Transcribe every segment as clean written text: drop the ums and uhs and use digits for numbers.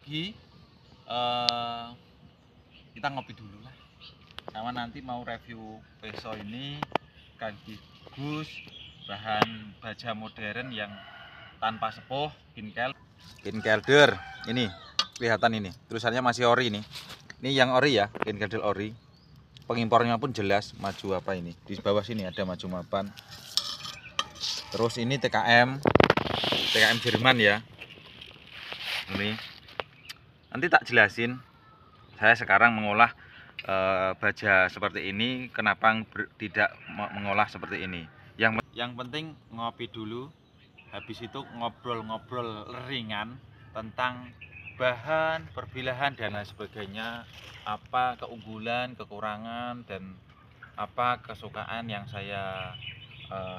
pagi eh, kita ngopi dulu lah. Sama nanti mau review peso ini sekaligus bahan baja modern yang tanpa sepuh, Kinkelder. Ini kelihatan ini tulisannya masih ori nih. Ini yang ori ya, Kinkelder ori. Pengimpornya pun jelas maju apa ini. Di bawah sini ada maju mapan. Terus ini TKM Jerman ya. Ini nanti tak jelasin. Saya sekarang mengolah baja seperti ini, kenapa tidak mengolah seperti ini. Yang penting ngopi dulu, habis itu ngobrol-ngobrol ringan tentang bahan, perbilahan dan lain sebagainya, apa keunggulan, kekurangan dan apa kesukaan yang saya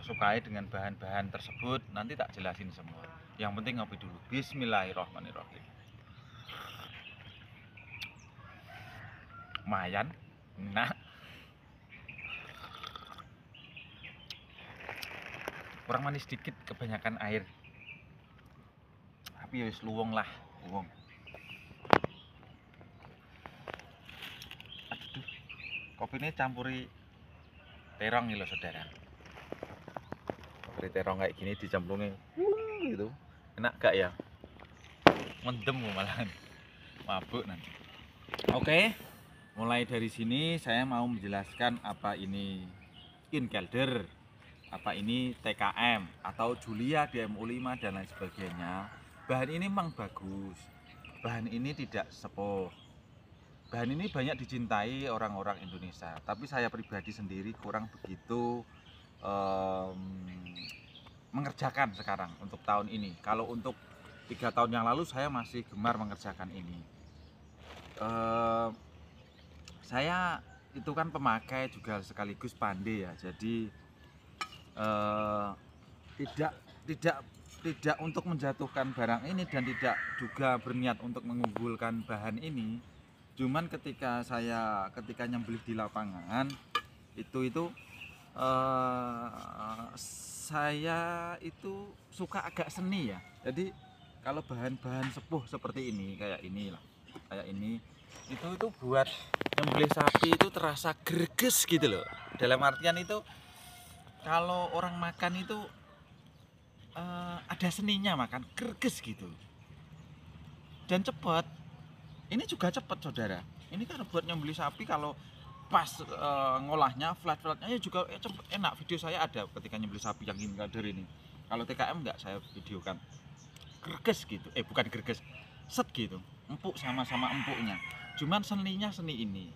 sukai dengan bahan-bahan tersebut. Nanti tak jelasin semua. Yang penting ngopi dulu. Bismillahirrahmanirrahim. Lumayan, nah kurang manis sedikit, kebanyakan air, tapi wis luwung lah, luwung. Aduh, kopi ini campuri terong nih loh saudara. Kopi terong kayak gini dicampurnya gitu, enak gak ya? Mendem malahan, mabuk nanti. Oke, mulai dari sini saya mau menjelaskan apa ini Kinkelder, apa ini TKM atau Julia DMU5 dan lain sebagainya. Bahan ini memang bagus, bahan ini tidak sepuh, bahan ini banyak dicintai orang-orang Indonesia, tapi saya pribadi sendiri kurang begitu mengerjakan sekarang untuk tahun ini. Kalau untuk 3 tahun yang lalu saya masih gemar mengerjakan ini. Saya itu kan pemakai juga sekaligus pandai ya, jadi tidak untuk menjatuhkan barang ini dan tidak juga berniat untuk mengunggulkan bahan ini. Cuman ketika nyembelih di lapangan itu saya itu suka agak seni ya. Jadi kalau bahan-bahan sepuh seperti ini, kayak ini itu buat nyembelih sapi itu terasa greges gitu loh. Dalam artian itu kalau orang makan itu ada seninya, makan greges gitu dan cepat. Ini juga cepat saudara, ini kan buat nyembelih sapi. Kalau pas ngolahnya flat-flatnya juga cepet, enak. Video saya ada ketika nyembelih sapi yang Kinkelder ini. Kalau TKM enggak saya videokan, greges gitu, bukan greges, set gitu, empuk, sama-sama empuknya. Cuman seninya seni ini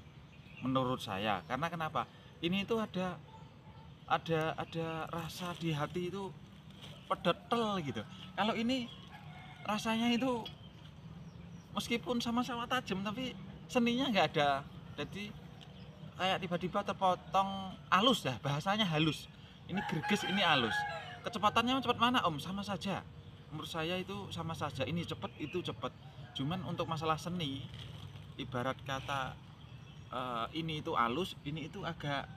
menurut saya, karena kenapa? Ini itu ada rasa di hati itu pedetel gitu. Kalau ini rasanya itu meskipun sama-sama tajam tapi seninya nggak ada. Jadi kayak tiba-tiba terpotong, halus dah, bahasanya halus. Ini greges, ini halus. Kecepatannya cepat mana om? Sama saja. Menurut saya itu sama saja. Ini cepat, itu cepat. Cuman untuk masalah seni, ibarat kata ini itu halus, ini itu agak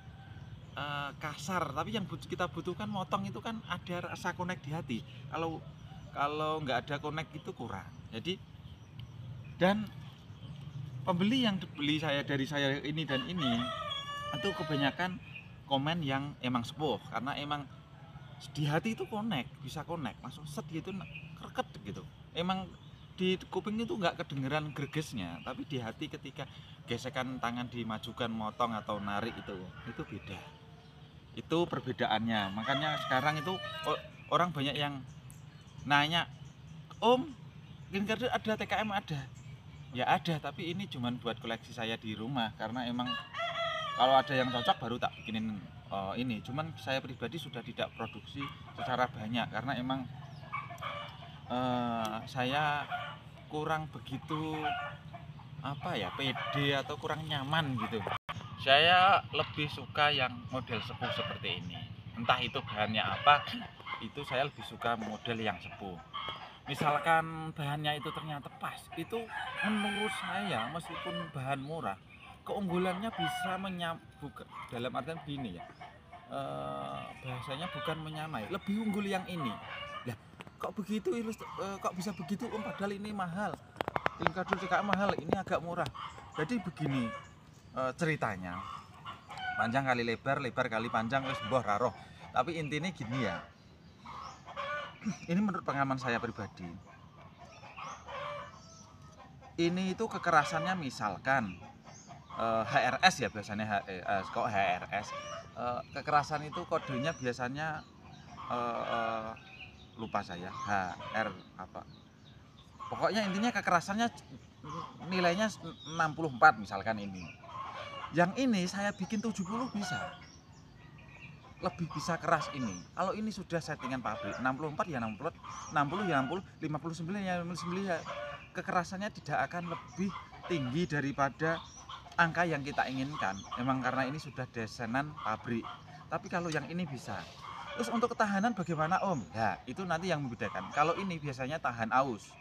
kasar. Tapi yang kita butuhkan motong itu kan ada rasa connect di hati. Kalau nggak ada connect itu kurang. Jadi, dan pembeli yang beli dari saya ini dan ini itu kebanyakan komen yang emang sepuh, karena emang di hati itu bisa connect langsung set gitu, kereket gitu. Emang di kuping itu nggak kedengeran gregesnya, tapi di hati ketika gesekan tangan dimajukan, motong atau narik itu beda. Itu perbedaannya. Makanya sekarang itu orang banyak yang nanya, om Kinkelder ada, TKM ada. Ya ada, tapi ini cuman buat koleksi saya di rumah, karena emang kalau ada yang cocok baru tak bikinin ini. Cuman saya pribadi sudah tidak produksi secara banyak karena emang saya kurang begitu pede atau kurang nyaman gitu. Saya lebih suka yang model sepuh seperti ini. Entah itu bahannya apa, itu saya lebih suka model yang sepuh. Misalkan bahannya itu ternyata pas, itu menurut saya meskipun bahan murah, keunggulannya bisa dalam artian gini ya, bahasanya bukan menyamai, lebih unggul yang ini. Lah, kok bisa begitu om, padahal ini mahal. tingkat CKM mahal, ini agak murah. Jadi begini ceritanya, panjang kali lebar, lebar kali panjang, wis mbah raroh. Tapi intinya gini ya, ini menurut pengalaman saya pribadi, ini itu kekerasannya misalkan HRS ya biasanya, kok HRS, kekerasan itu kodenya biasanya lupa saya, HR apa, pokoknya intinya kekerasannya nilainya 64 misalkan ini. Yang ini saya bikin 70 bisa, lebih bisa keras ini. Kalau ini sudah settingan pabrik, 64 ya 60, 60 ya 60, 59 ya 59 ya, kekerasannya tidak akan lebih tinggi daripada angka yang kita inginkan. Memang karena ini sudah desainer pabrik. Tapi kalau yang ini bisa. Terus untuk ketahanan bagaimana Om? Ya itu nanti yang membedakan. Kalau ini biasanya tahan aus,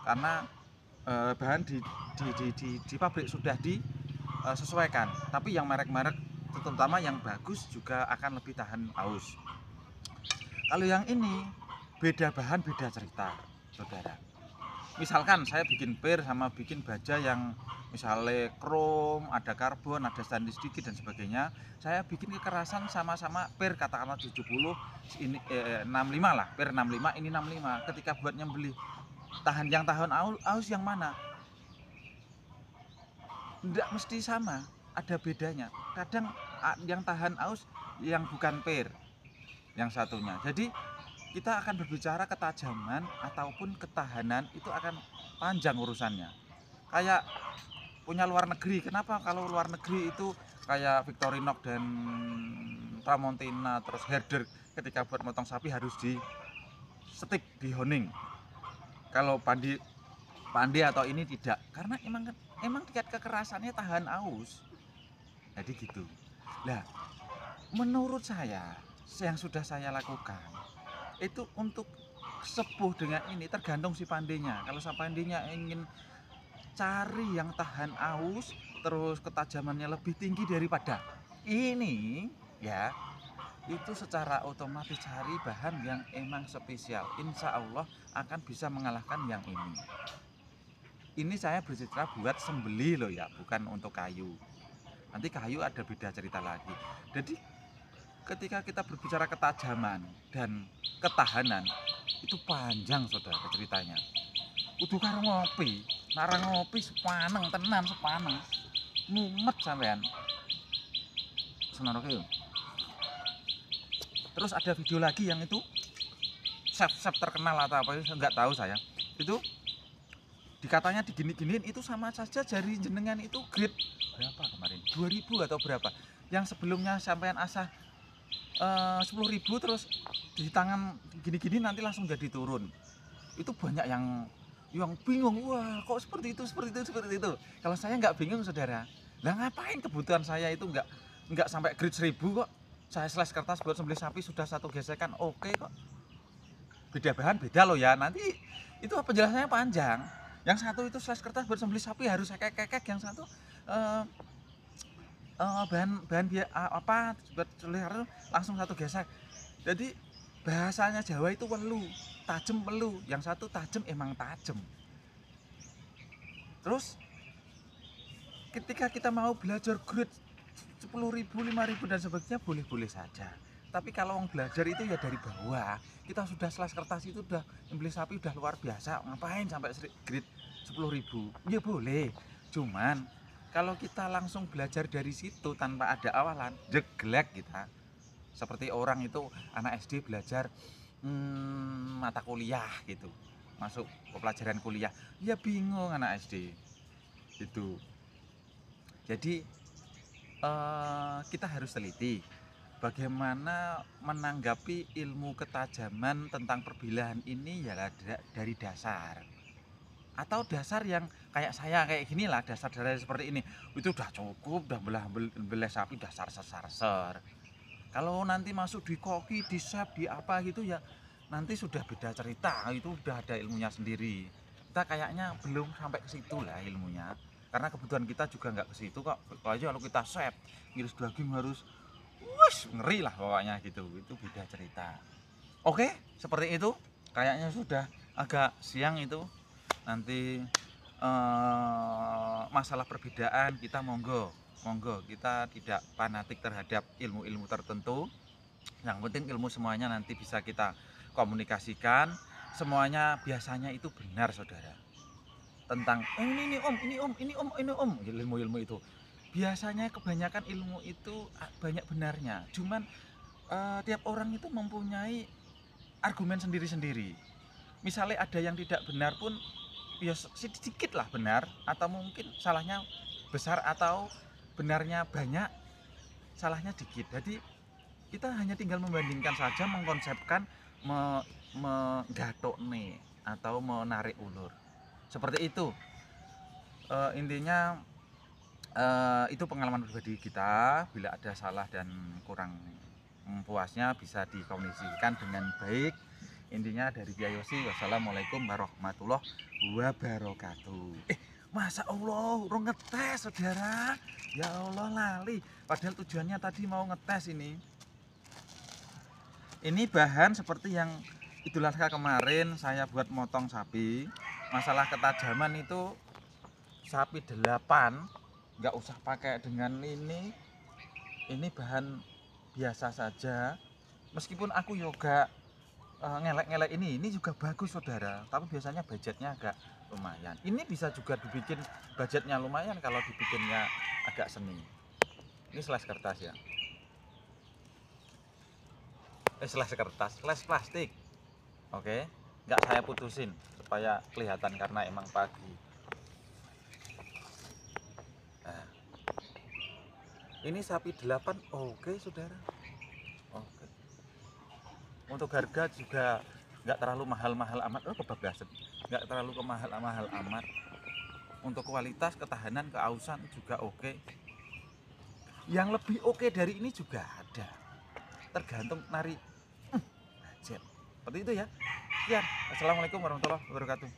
karena bahan di pabrik sudah disesuaikan. Tapi yang merek-merek terutama yang bagus juga akan lebih tahan aus. Kalau yang ini beda bahan beda cerita, saudara. Misalkan saya bikin per sama bikin baja yang misalnya krom, ada karbon, ada stainless sedikit dan sebagainya, saya bikin kekerasan sama-sama per katakanlah 70, ini 65 lah, per 65 ini 65. Ketika buat nyembeli yang tahan aus yang mana? Tidak mesti sama, ada bedanya. Kadang yang tahan aus yang bukan per, yang satunya. Jadi kita akan berbicara ketajaman ataupun ketahanan itu akan panjang urusannya. Kayak punya luar negeri. Kenapa kalau luar negeri itu kayak Victorinox dan Tramontina terus Herder, ketika buat motong sapi harus di stick, di honing. Kalau pandi atau ini tidak, karena emang tingkat kekerasannya tahan aus. Jadi gitu. Nah, menurut saya yang sudah saya lakukan itu untuk sepuh dengan ini tergantung si pandainya. Kalau si pandainya ingin cari yang tahan aus terus ketajamannya lebih tinggi daripada ini ya, itu secara otomatis cari bahan yang emang spesial. Insya Allah akan bisa mengalahkan yang ini. Ini saya bercerita buat sembeli loh ya, bukan untuk kayu. Nanti kayu ada beda cerita lagi. Jadi ketika kita berbicara ketajaman dan ketahanan itu panjang saudara ceritanya. Kudu karo ngopi, narang ngopi sepaneng tenan, sepaneng mumet sampean. Seneng oke. Terus ada video lagi yang itu chef terkenal atau apa itu nggak tahu saya. Itu dikatanya digini-giniin itu sama saja jari jenengan itu grade berapa kemarin? 2000 atau berapa? Yang sebelumnya sampean asah 10.000 terus di tangan gini-gini nanti langsung jadi turun. Itu banyak yang bingung, wah kok seperti itu. Kalau saya nggak bingung saudara. Lah ngapain kebutuhan saya itu nggak sampai grade 1000 kok. Saya slice kertas buat sembelih sapi sudah satu gesekan, oke kok. Beda bahan beda loh ya. Nanti itu penjelasannya panjang. Yang satu itu slice kertas buat sembelih sapi harus kekek, yang satu bahan apa buat sembelih langsung satu gesek. Jadi bahasanya Jawa itu welu, tajem welu, yang satu tajem emang tajem. Terus ketika kita mau belajar grade 10.000, 5.000 dan sebagainya boleh-boleh saja. Tapi kalau orang belajar itu ya dari bawah, kita sudah slice kertas itu udah nyembelih sapi udah luar biasa, ngapain sampai grade 10.000? Ya boleh. Cuman kalau kita langsung belajar dari situ tanpa ada awalan, jeglek kita. Seperti orang itu anak SD belajar mata kuliah gitu, masuk ke pelajaran kuliah, ya bingung anak SD itu. Jadi kita harus teliti bagaimana menanggapi ilmu ketajaman tentang perbilahan ini ya dari dasar. Atau dasar yang kayak saya kayak gini lah, dasar seperti ini itu udah cukup, udah belah sapi udah sar. Kalau nanti masuk di koki, di chef, di apa gitu ya nanti sudah beda cerita, itu udah ada ilmunya sendiri. Kita kayaknya belum sampai ke situ lah ilmunya, karena kebutuhan kita juga nggak ke situ kok. Kalau kita chef ngiris daging harus ngeri lah pokoknya gitu, itu beda cerita. Oke, seperti itu kayaknya sudah agak siang itu. Nanti masalah perbedaan kita monggo kita tidak fanatik terhadap ilmu-ilmu tertentu. Yang penting ilmu semuanya nanti bisa kita komunikasikan, semuanya biasanya itu benar saudara. Tentang ini om ilmu-ilmu itu biasanya kebanyakan ilmu itu banyak benarnya, cuman tiap orang itu mempunyai argumen sendiri-sendiri. Misalnya ada yang tidak benar pun ya sedikit lah benar, atau mungkin salahnya besar, atau benarnya banyak salahnya dikit. Jadi kita hanya tinggal membandingkan saja, mengkonsepkan, menggatok nih atau menarik ulur seperti itu. Intinya itu pengalaman pribadi kita. Bila ada salah dan kurang puasnya bisa dikomunikasikan dengan baik. Intinya dari Kiai Yosi, wassalamualaikum warahmatullahi wabarakatuh. Masa Allah urung ngetes saudara, ya Allah lali, padahal tujuannya tadi mau ngetes. Ini bahan seperti yang Idul Adha kemarin saya buat motong sapi. Masalah ketajaman itu sapi 8, nggak usah pakai dengan ini bahan biasa saja. Meskipun aku yoga ngelek-ngelek ini juga bagus saudara, tapi biasanya budgetnya agak lumayan. Ini bisa juga dibikin budgetnya lumayan kalau dibikinnya agak seni. Ini slice kertas ya, slice kertas, slice plastik. Oke, nggak saya putusin supaya kelihatan karena emang pagi. Nah, ini sapi 8, oke saudara. Oke. Untuk harga juga nggak terlalu mahal-mahal amat. Kebablasan, nggak terlalu mahal-mahal amat. Untuk kualitas, ketahanan, keausan juga oke. Yang lebih oke dari ini juga ada, tergantung nari budget. Seperti itu ya. Sekian, assalamualaikum warahmatullahi wabarakatuh.